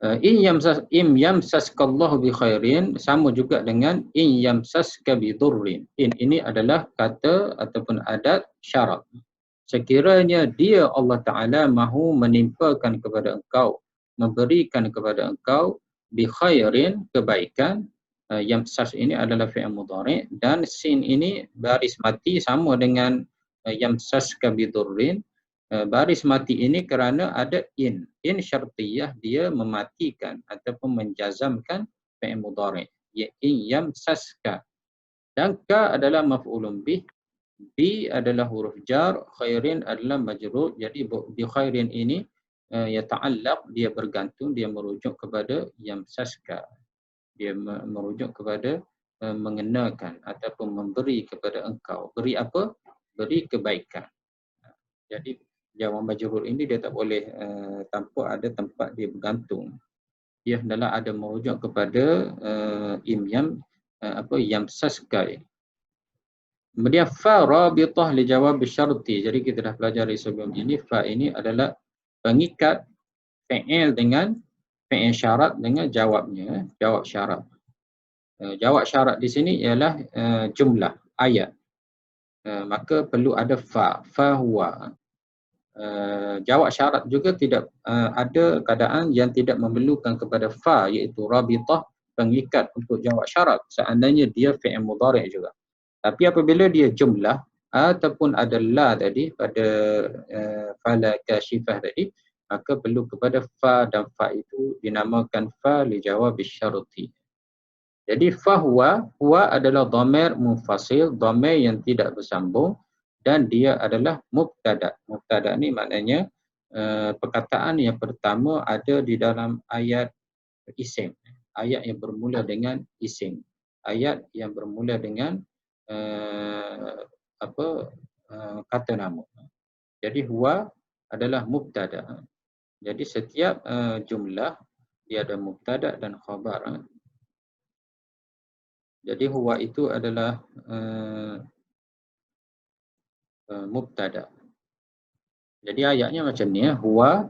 In yamsaskallahu bi khairin sama juga dengan in yamsaska bi dhurrin. In ini adalah kata ataupun adat syarat. Sekiranya dia Allah Ta'ala mahu menimpakan kepada engkau, memberikan kepada engkau bi khairin, kebaikan. Yamsas ini adalah fi'il mudhari' dan sin ini baris mati sama dengan yamsaska bi dhurrin. Baris mati ini kerana ada in syartiyah, dia mematikan ataupun menjazamkan fi'il mudhari', in yamsaska. Dan ka adalah maf'ulun bih, bi adalah huruf jar, khairin adalah majrur. Jadi bi khairin ini yata'allaq, dia bergantung, dia merujuk kepada yamsaska. Dia merujuk kepada mengenakan ataupun memberi kepada engkau. Beri apa? Beri kebaikan. Jadi jawab majrur ini dia tak boleh tanpa ada tempat dia bergantung. Dia adalah ada merujuk kepada yamsaska. Kemudian fa rabithah li jawab syarti. Jadi kita dah pelajari sebelum ini, fa ini adalah pengikat fi'il dengan fi'il syarat dengan jawabnya, jawab syarat. Jawab syarat di sini ialah jumlah ayat. Maka perlu ada fa, fa huwa. Jawab syarat juga tidak ada keadaan yang tidak memerlukan kepada fa, iaitu rabithah, pengikat untuk jawab syarat, seandainya dia fi'il mudhari' juga. Tapi apabila dia jumlah ataupun ada la tadi pada fala kashifah tadi, maka perlu kepada fa, dan fa itu dinamakan fa li jawab syarti. Jadi fa huwa adalah dhamir munfasil, dhamir yang tidak bersambung, dan dia adalah mubtada. Mubtada ni maknanya perkataan yang pertama ada di dalam ayat isim. Ayat yang bermula dengan isim. Ayat yang bermula dengan kata nama. Jadi huwa adalah mubtada. Jadi setiap jumlah dia ada mubtada dan khabar. Jadi huwa itu adalah mubtada. Jadi ayatnya macam ni, huwa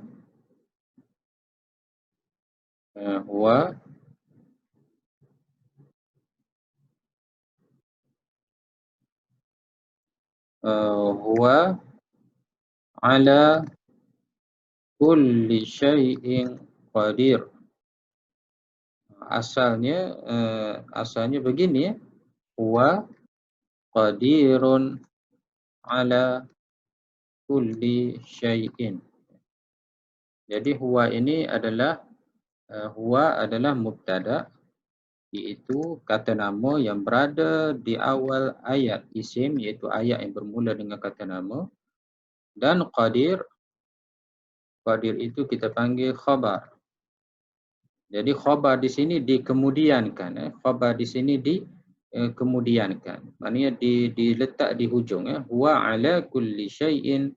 huwa ala kulli syai'in qadir. Asalnya begini, huwa qadirun ala kulli syai'in. Jadi huwa ini adalah mubtada, iaitu kata nama yang berada di awal ayat isim, iaitu ayat yang bermula dengan kata nama. Dan qadir itu kita panggil khabar. Jadi khabar di sini dikemudiankan. Khabar di sini dikemudiankan. Maknanya diletak di hujung. Huwa ala kulli syai'in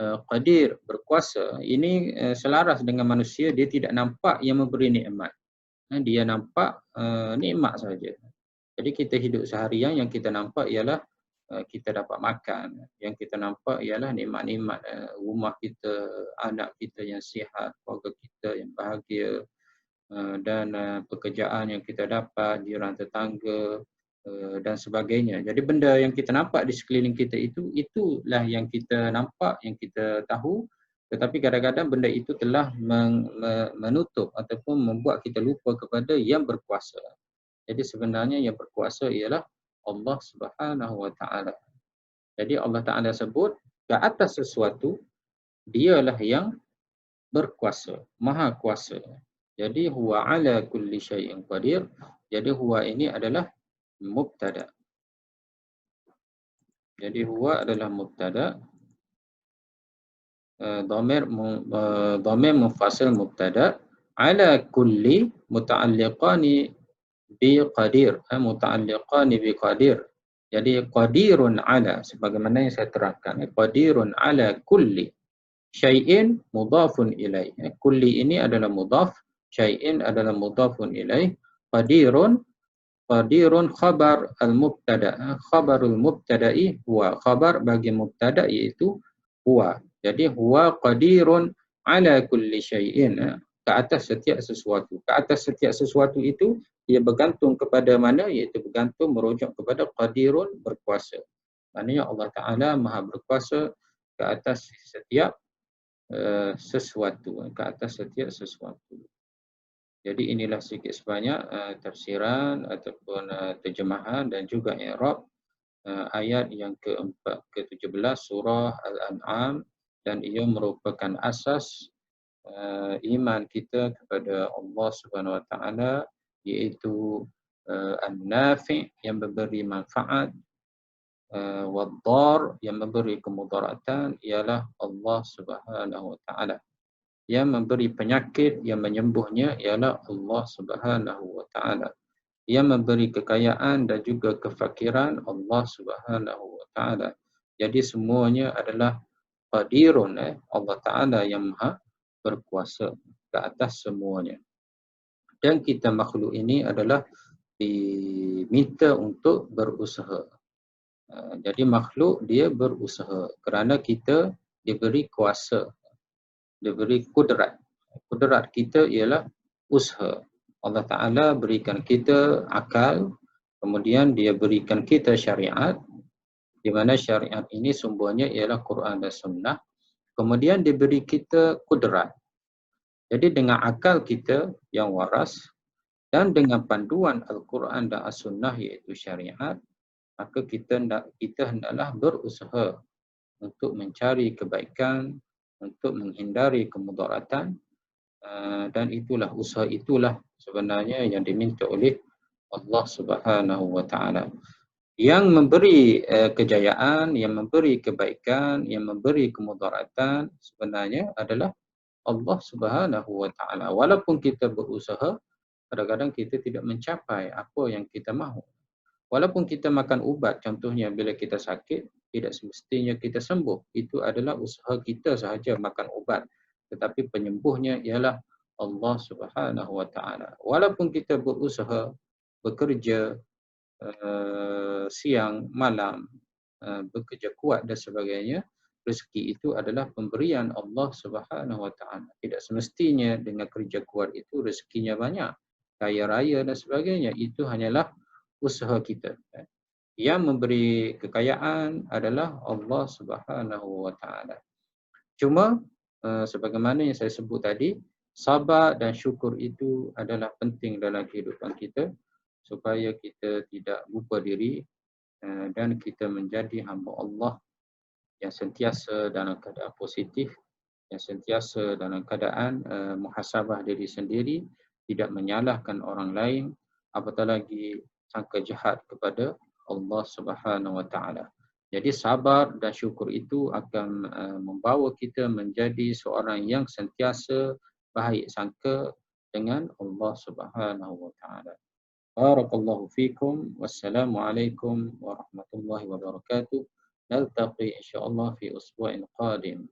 qadir, berkuasa. Ini selaras dengan manusia, dia tidak nampak yang memberi nikmat. Dia nampak nikmat saja. Jadi kita hidup seharian, yang kita nampak ialah kita dapat makan. Yang kita nampak ialah nikmat-nikmat rumah kita, anak kita yang sihat, keluarga kita yang bahagia, dan pekerjaan yang kita dapat, jiran tetangga dan sebagainya. Jadi benda yang kita nampak di sekeliling kita itulah yang kita nampak, yang kita tahu. Tetapi kadang-kadang benda itu telah menutup ataupun membuat kita lupa kepada yang berkuasa. Jadi sebenarnya yang berkuasa ialah Allah Subhanahu Wa Taala. Jadi Allah Taala sebut ke atas sesuatu, dialah yang berkuasa, maha kuasa. Jadi huwa ala kulli syai'in qadir. Jadi huwa ini adalah mubtada. Jadi huwa adalah mubtada. Dhamir munfasil mubtada, ala kulli muta'alliqani bi qadir, muta'alliqani bi qadir. Jadi qadirun ala, sebagaimana yang saya terangkan, qadirun ala kulli syai'in mudhafun ilaih. Kulli ini adalah mudhaf, syai'in adalah mudhafun ilaih. Qadirun khabar al-mubtada. Khabarul mubtada'i huwa, khabar bagi mubtada iaitu huwa. Jadi huwa qadirun ala kulli syai'in, ke atas setiap sesuatu. Ke atas setiap sesuatu itu ia bergantung kepada mana, iaitu bergantung merujuk kepada qadirun, berkuasa. Maknanya Allah Taala maha berkuasa ke atas setiap sesuatu, ke atas setiap sesuatu. Jadi inilah sedikit sebanyak tafsiran ataupun terjemahan dan juga i'rab ayat yang ke-17 surah Al-An'am, dan ia merupakan asas iman kita kepada Allah Subhanahu Wa Taala, iaitu an-nafi' yang memberi manfaat, wad-dar yang memberi kemudaratan, ialah Allah Subhanahu Wa Taala. Yang memberi penyakit, yang menyembuhnya ialah Allah Subhanahu wa taala. Yang memberi kekayaan dan juga kefakiran Allah Subhanahu wa taala. Jadi semuanya adalah qadirun, Allah taala yang maha berkuasa ke atas semuanya. Dan kita makhluk ini adalah diminta untuk berusaha. Jadi makhluk dia berusaha kerana kita diberi kuasa, diberi kudrat. Kudrat kita ialah usaha. Allah Ta'ala berikan kita akal, kemudian dia berikan kita syariat, di mana syariat ini sumbernya ialah Quran dan Sunnah. Kemudian diberi kita kudrat. Jadi dengan akal kita yang waras dan dengan panduan Al-Quran dan As-Sunnah iaitu syariat, maka kita hendaklah berusaha untuk mencari kebaikan, untuk menghindari kemudaratan, dan usaha itulah sebenarnya yang diminta oleh Allah Subhanahu wa taala. Yang memberi kejayaan, yang memberi kebaikan, yang memberi kemudaratan sebenarnya adalah Allah Subhanahu wa taala. Walaupun kita berusaha, kadang-kadang kita tidak mencapai apa yang kita mahu. Walaupun kita makan ubat, contohnya bila kita sakit, tidak semestinya kita sembuh. Itu adalah usaha kita sahaja makan ubat. Tetapi penyembuhnya ialah Allah Subhanahu wa taala. Walaupun kita berusaha, bekerja siang, malam, bekerja kuat dan sebagainya, rezeki itu adalah pemberian Allah Subhanahu wa taala. Tidak semestinya dengan kerja kuat itu rezekinya banyak, kaya raya dan sebagainya. Itu hanyalah usaha kita. Yang memberi kekayaan adalah Allah Subhanahu wa taala. Cuma sebagaimana yang saya sebut tadi, sabar dan syukur itu adalah penting dalam kehidupan kita supaya kita tidak lupa diri dan kita menjadi hamba Allah yang sentiasa dalam keadaan positif, yang sentiasa dalam keadaan muhasabah diri sendiri, tidak menyalahkan orang lain, apatah lagi sangka jahat kepada Allah Subhanahu wa taala. Jadi sabar dan syukur itu akan membawa kita menjadi seorang yang sentiasa baik sangka dengan Allah Subhanahu wa taala. Barakallahu fikum. Wassalamualaikum warahmatullahi wabarakatuh. Naltaqi insyaallah fi usbu'in qadim.